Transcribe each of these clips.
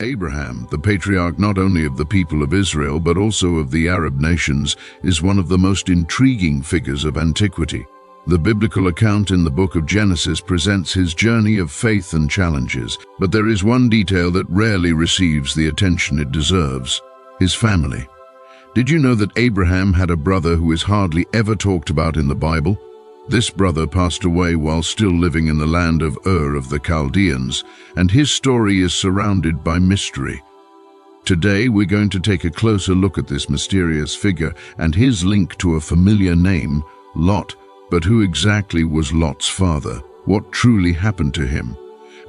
Abraham, the patriarch not only of the people of Israel but also of the Arab nations, is one of the most intriguing figures of antiquity. The biblical account in the Book of Genesis presents his journey of faith and challenges, but there is one detail that rarely receives the attention it deserves: his family. Did you know that Abraham had a brother who is hardly ever talked about in the Bible? This brother passed away while still living in the land of Ur of the Chaldeans, and his story is surrounded by mystery. Today we're going to take a closer look at this mysterious figure and his link to a familiar name, Lot. But who exactly was Lot's father? What truly happened to him?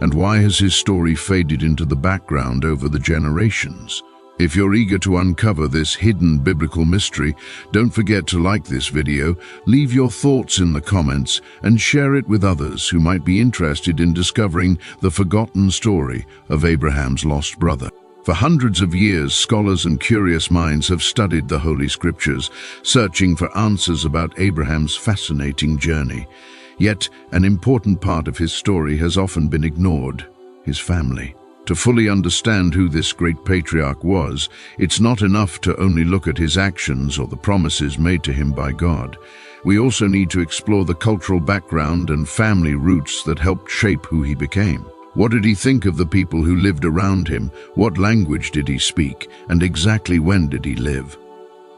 And why has his story faded into the background over the generations? If you're eager to uncover this hidden biblical mystery, don't forget to like this video, leave your thoughts in the comments, and share it with others who might be interested in discovering the forgotten story of Abraham's lost brother. For hundreds of years, scholars and curious minds have studied the Holy Scriptures, searching for answers about Abraham's fascinating journey. Yet, an important part of his story has often been ignored: his family. To fully understand who this great patriarch was, it's not enough to only look at his actions or the promises made to him by God. We also need to explore the cultural background and family roots that helped shape who he became. What did he think of the people who lived around him? What language did he speak? And exactly when did he live?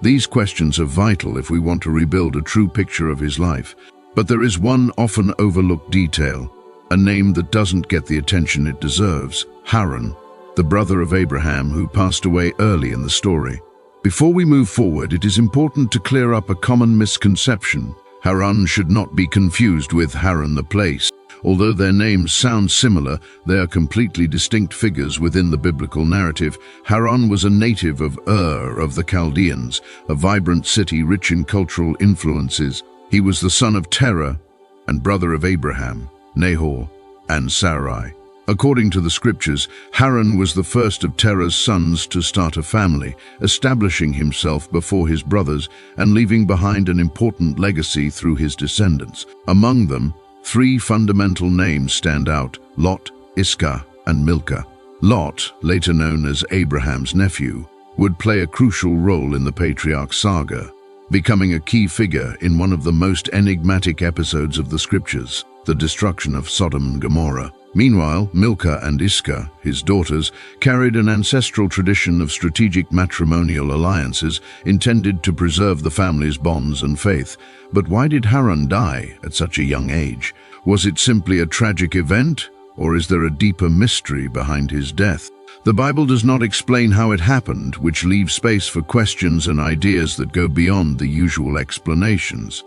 These questions are vital if we want to rebuild a true picture of his life. But there is one often overlooked detail, a name that doesn't get the attention it deserves: Haran, the brother of Abraham who passed away early in the story. Before we move forward, it is important to clear up a common misconception. Haran should not be confused with Haran the place. Although their names sound similar, they are completely distinct figures within the biblical narrative. Haran was a native of Ur of the Chaldeans, a vibrant city rich in cultural influences. He was the son of Terah and brother of Abraham, Nahor, and Sarai. According to the scriptures, Haran was the first of Terah's sons to start a family, establishing himself before his brothers and leaving behind an important legacy through his descendants. Among them, three fundamental names stand out: Lot, Iscah, and Milcah. Lot, later known as Abraham's nephew, would play a crucial role in the patriarch's saga, becoming a key figure in one of the most enigmatic episodes of the scriptures, the destruction of Sodom and Gomorrah. Meanwhile, Milcah and Iscah, his daughters, carried an ancestral tradition of strategic matrimonial alliances intended to preserve the family's bonds and faith. But why did Haran die at such a young age? Was it simply a tragic event, or is there a deeper mystery behind his death? The Bible does not explain how it happened, which leaves space for questions and ideas that go beyond the usual explanations.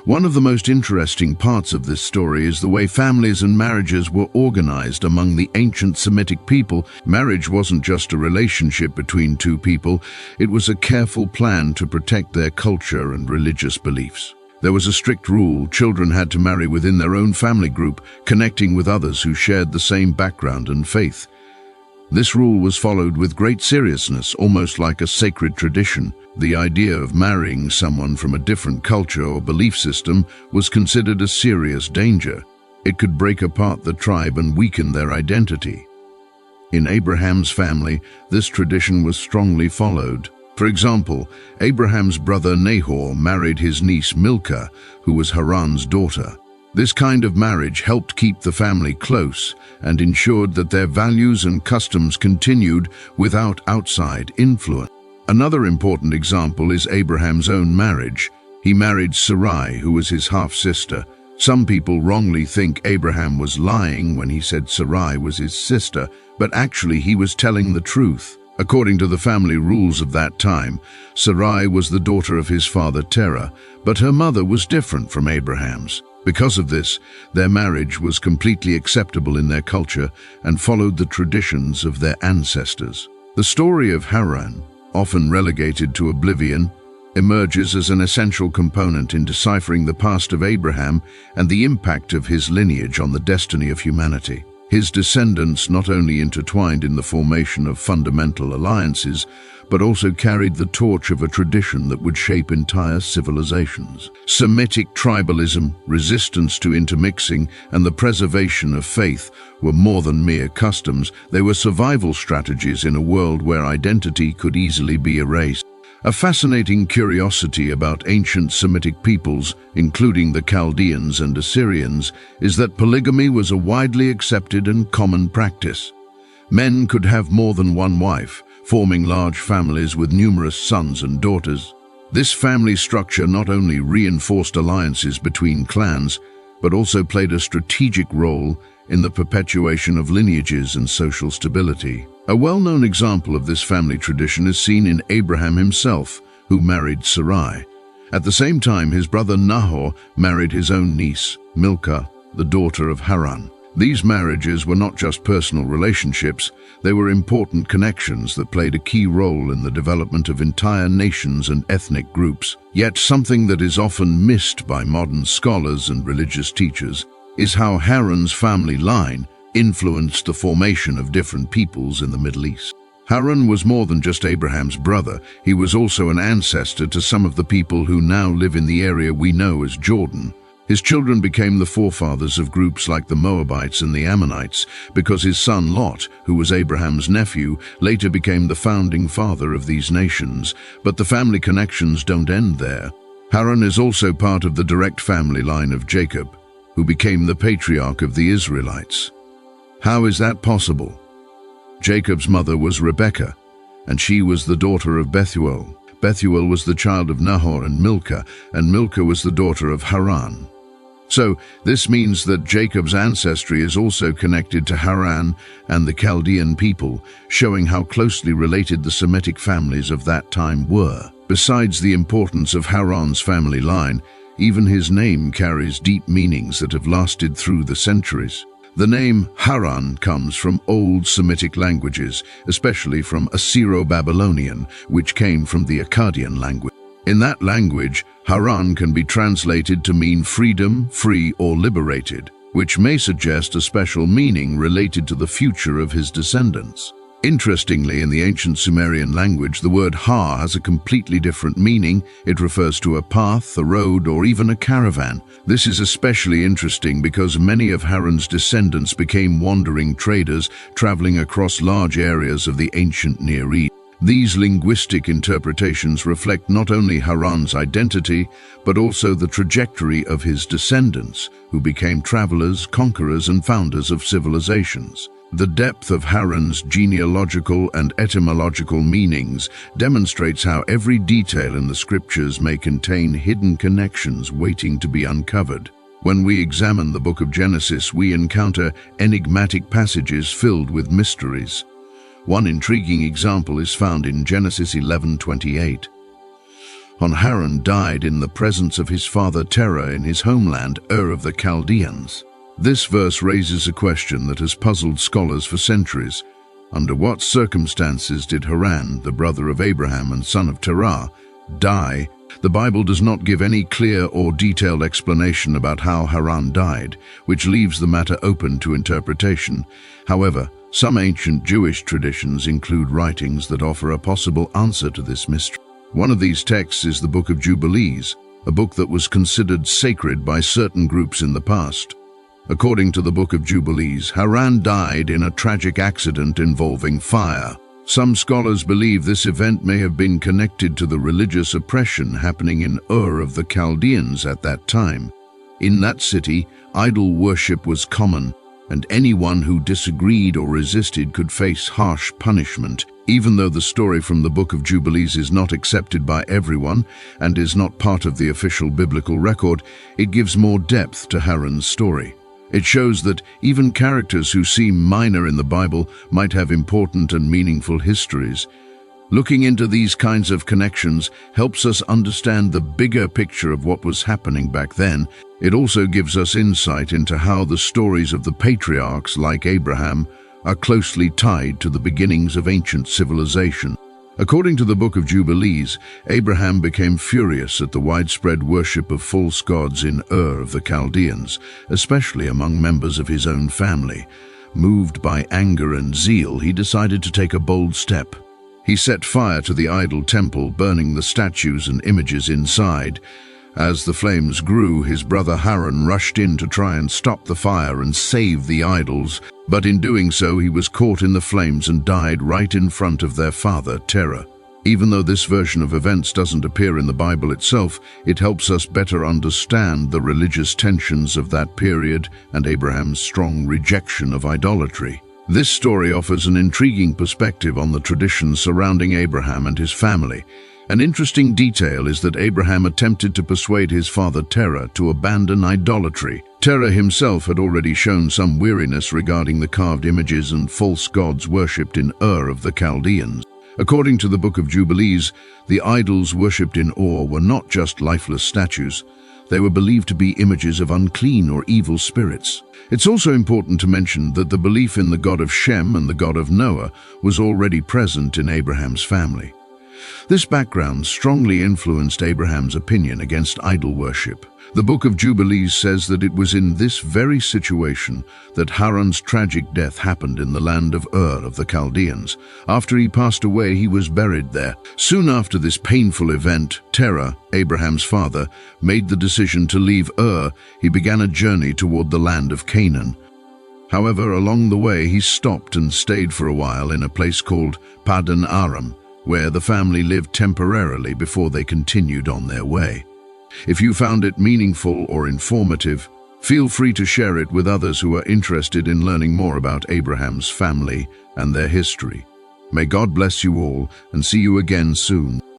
One of the most interesting parts of this story is the way families and marriages were organized among the ancient Semitic people. Marriage wasn't just a relationship between two people, it was a careful plan to protect their culture and religious beliefs. There was a strict rule: children had to marry within their own family group, connecting with others who shared the same background and faith. This rule was followed with great seriousness, almost like a sacred tradition. The idea of marrying someone from a different culture or belief system was considered a serious danger. It could break apart the tribe and weaken their identity. In Abraham's family, this tradition was strongly followed. For example, Abraham's brother Nahor married his niece Milcah, who was Haran's daughter. This kind of marriage helped keep the family close and ensured that their values and customs continued without outside influence. Another important example is Abraham's own marriage. He married Sarai, who was his half-sister. Some people wrongly think Abraham was lying when he said Sarai was his sister, but actually he was telling the truth. According to the family rules of that time, Sarai was the daughter of his father Terah, but her mother was different from Abraham's. Because of this, their marriage was completely acceptable in their culture and followed the traditions of their ancestors. The story of Haran, often relegated to oblivion, emerges as an essential component in deciphering the past of Abraham and the impact of his lineage on the destiny of humanity. His descendants not only intertwined in the formation of fundamental alliances, but also carried the torch of a tradition that would shape entire civilizations. Semitic tribalism, resistance to intermixing, and the preservation of faith were more than mere customs. They were survival strategies in a world where identity could easily be erased. A fascinating curiosity about ancient Semitic peoples, including the Chaldeans and Assyrians, is that polygamy was a widely accepted and common practice. Men could have more than one wife, forming large families with numerous sons and daughters. This family structure not only reinforced alliances between clans, but also played a strategic role in the perpetuation of lineages and social stability. A well-known example of this family tradition is seen in Abraham himself, who married Sarai. At the same time, his brother Nahor married his own niece, Milcah, the daughter of Haran. These marriages were not just personal relationships, they were important connections that played a key role in the development of entire nations and ethnic groups. Yet something that is often missed by modern scholars and religious teachers is how Haran's family line influenced the formation of different peoples in the Middle East. Haran was more than just Abraham's brother, he was also an ancestor to some of the people who now live in the area we know as Jordan. His children became the forefathers of groups like the Moabites and the Ammonites, because his son Lot, who was Abraham's nephew, later became the founding father of these nations. But the family connections don't end there. Haran is also part of the direct family line of Jacob, who became the patriarch of the Israelites. How is that possible? Jacob's mother was Rebekah, and she was the daughter of Bethuel. Bethuel was the child of Nahor and Milcah was the daughter of Haran. So, this means that Jacob's ancestry is also connected to Haran and the Chaldean people, showing how closely related the Semitic families of that time were. Besides the importance of Haran's family line, even his name carries deep meanings that have lasted through the centuries. The name Haran comes from Old Semitic languages, especially from Assyro-Babylonian, which came from the Akkadian language. In that language, Haran can be translated to mean freedom, free, or liberated, which may suggest a special meaning related to the future of his descendants. Interestingly, in the ancient Sumerian language, the word Ha has a completely different meaning. It refers to a path, a road, or even a caravan. This is especially interesting because many of Haran's descendants became wandering traders, traveling across large areas of the ancient Near East. These linguistic interpretations reflect not only Haran's identity, but also the trajectory of his descendants, who became travelers, conquerors, and founders of civilizations. The depth of Haran's genealogical and etymological meanings demonstrates how every detail in the scriptures may contain hidden connections waiting to be uncovered. When we examine the book of Genesis, we encounter enigmatic passages filled with mysteries. One intriguing example is found in Genesis 11:28. Haran died in the presence of his father Terah in his homeland, Ur of the Chaldeans. This verse raises a question that has puzzled scholars for centuries. Under what circumstances did Haran, the brother of Abraham and son of Terah, die? The Bible does not give any clear or detailed explanation about how Haran died, which leaves the matter open to interpretation. However, some ancient Jewish traditions include writings that offer a possible answer to this mystery. One of these texts is the Book of Jubilees, a book that was considered sacred by certain groups in the past. According to the Book of Jubilees, Haran died in a tragic accident involving fire. Some scholars believe this event may have been connected to the religious oppression happening in Ur of the Chaldeans at that time. In that city, idol worship was common, and anyone who disagreed or resisted could face harsh punishment. Even though the story from the Book of Jubilees is not accepted by everyone and is not part of the official biblical record, it gives more depth to Haran's story. It shows that even characters who seem minor in the Bible might have important and meaningful histories. Looking into these kinds of connections helps us understand the bigger picture of what was happening back then. It also gives us insight into how the stories of the patriarchs, like Abraham, are closely tied to the beginnings of ancient civilization. According to the Book of Jubilees, Abraham became furious at the widespread worship of false gods in Ur of the Chaldeans, especially among members of his own family. moved by anger and zeal, he decided to take a bold step. He set fire to the idol temple, burning the statues and images inside. As the flames grew, his brother Haran rushed in to try and stop the fire and save the idols, but in doing so he was caught in the flames and died right in front of their father, Terah. Even though this version of events doesn't appear in the Bible itself, it helps us better understand the religious tensions of that period and Abraham's strong rejection of idolatry. This story offers an intriguing perspective on the traditions surrounding Abraham and his family. An interesting detail is that Abraham attempted to persuade his father Terah to abandon idolatry. Terah himself had already shown some weariness regarding the carved images and false gods worshipped in Ur of the Chaldeans. According to the Book of Jubilees, the idols worshipped in Ur were not just lifeless statues. They were believed to be images of unclean or evil spirits. It's also important to mention that the belief in the God of Shem and the God of Noah was already present in Abraham's family. This background strongly influenced Abraham's opinion against idol worship. The Book of Jubilees says that it was in this very situation that Haran's tragic death happened in the land of Ur of the Chaldeans. After he passed away, he was buried there. Soon after this painful event, Terah, Abraham's father, made the decision to leave Ur. He began a journey toward the land of Canaan. However, along the way, he stopped and stayed for a while in a place called Padan Aram, where the family lived temporarily before they continued on their way. If you found it meaningful or informative, feel free to share it with others who are interested in learning more about Abraham's family and their history. May God bless you all, and see you again soon.